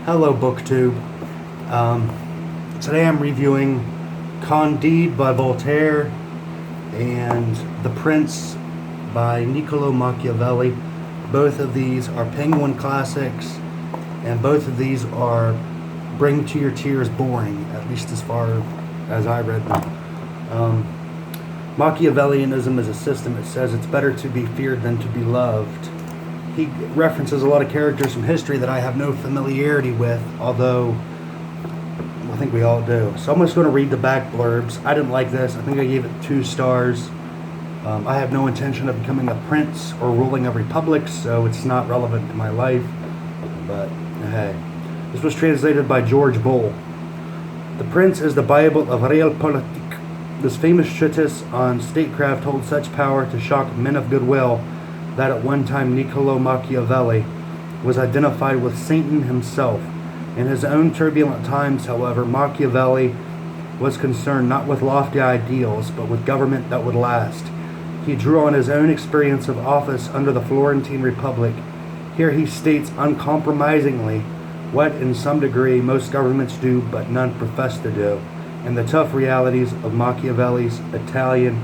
Hello, BookTube. Today I'm reviewing Candide by Voltaire and The Prince by Niccolo Machiavelli. Both of these are Penguin classics, and both of these are bring to your tears boring, at least as far as I read them. Machiavellianism is a system that says it's better to be feared than to be loved. He references a lot of characters from history that I have no familiarity with, although I think we all do. So I'm just going to read the back blurbs. I didn't like this. I think I gave it 2 stars. I have no intention of becoming a prince or ruling a republic, so it's not relevant to my life. But hey, this was translated by George Bull. The Prince is the Bible of realpolitik. This famous treatise on statecraft holds such power to shock men of goodwill that at one time Niccolo Machiavelli was identified with Satan himself. In his own turbulent times, however, Machiavelli was concerned not with lofty ideals, but with government that would last. He drew on his own experience of office under the Florentine Republic. Here he states uncompromisingly what, in some degree, most governments do, but none profess to do. And the tough realities of Machiavelli's Italian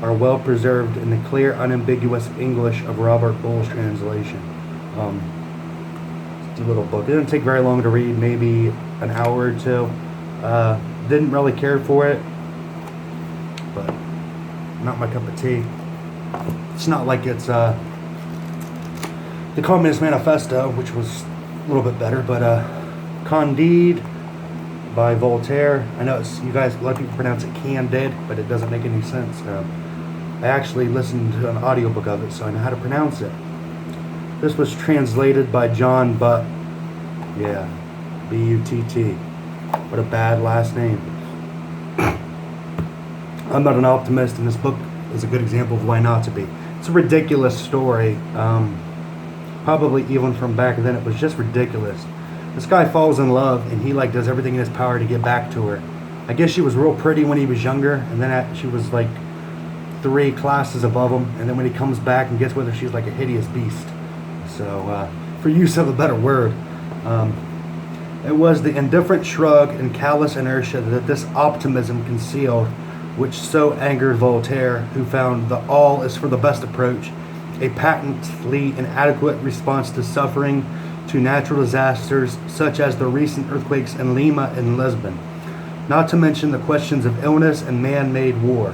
are well preserved in the clear, unambiguous English of Robert Bull's translation. It's a little book. It didn't take very long to read, maybe an hour or 2. Didn't really care for it, but not my cup of tea. It's not like it's the Communist Manifesto, which was a little bit better, but Candide by Voltaire. I know you guys, a lot of people pronounce it Candide, but it doesn't make any sense. I actually listened to an audiobook of it, so I know how to pronounce it. This was translated by John Butt. Yeah, B-U-T-T. What a bad last name. I'm not an optimist, and this book is a good example of why not to be. It's a ridiculous story. Probably even from back then, it was just ridiculous. This guy falls in love, and he does everything in his power to get back to her. I guess she was real pretty when he was younger, and then she was like 3 classes above him, and then when he comes back and gets with her, she's like a hideous beast. So, for use of a better word, it was the indifferent shrug and callous inertia that this optimism concealed, which so angered Voltaire, who found the all is for the best approach, a patently inadequate response to suffering, to natural disasters such as the recent earthquakes in Lima and Lisbon, not to mention the questions of illness and man-made war.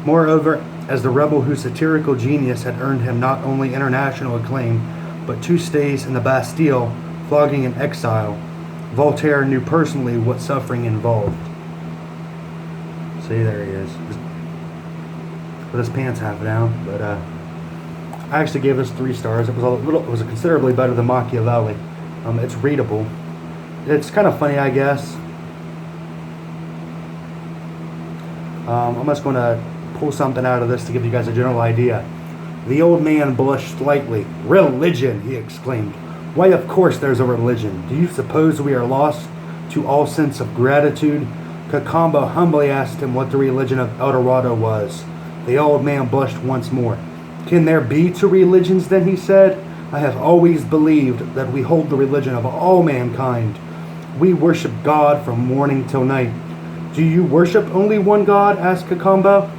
Moreover, as the rebel whose satirical genius had earned him not only international acclaim, but 2 stays in the Bastille, flogging and exile, Voltaire knew personally what suffering involved. See, there he is, with his pants half down. But I actually gave this 3 stars. It was considerably better than Machiavelli. It's readable. It's kind of funny, I guess. I'm just going to pull something out of this to give you guys a general idea. The old man blushed slightly. "Religion!" he exclaimed. "Why, of course there's a religion. Do you suppose we are lost to all sense of gratitude?" Cacambo humbly asked him what the religion of El Dorado was. The old man blushed once more. "Can there be 2 religions then?" he said. "I have always believed that we hold the religion of all mankind. We worship God from morning till night." "Do you worship only one God?" asked Cacambo.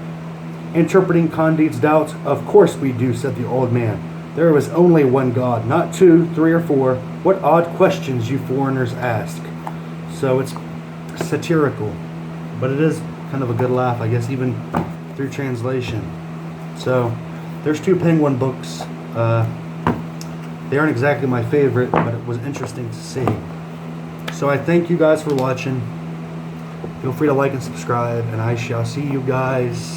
Interpreting Candide's doubts, "Of course we do," said the old man. "There is only one God, not 2, 3, or 4. What odd questions you foreigners ask." So it's satirical, but it is kind of a good laugh, I guess, even through translation. So there's 2 Penguin books. They aren't exactly my favorite, but it was interesting to see. So I thank you guys for watching. Feel free to like and subscribe, and I shall see you guys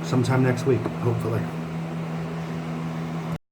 sometime next week, hopefully.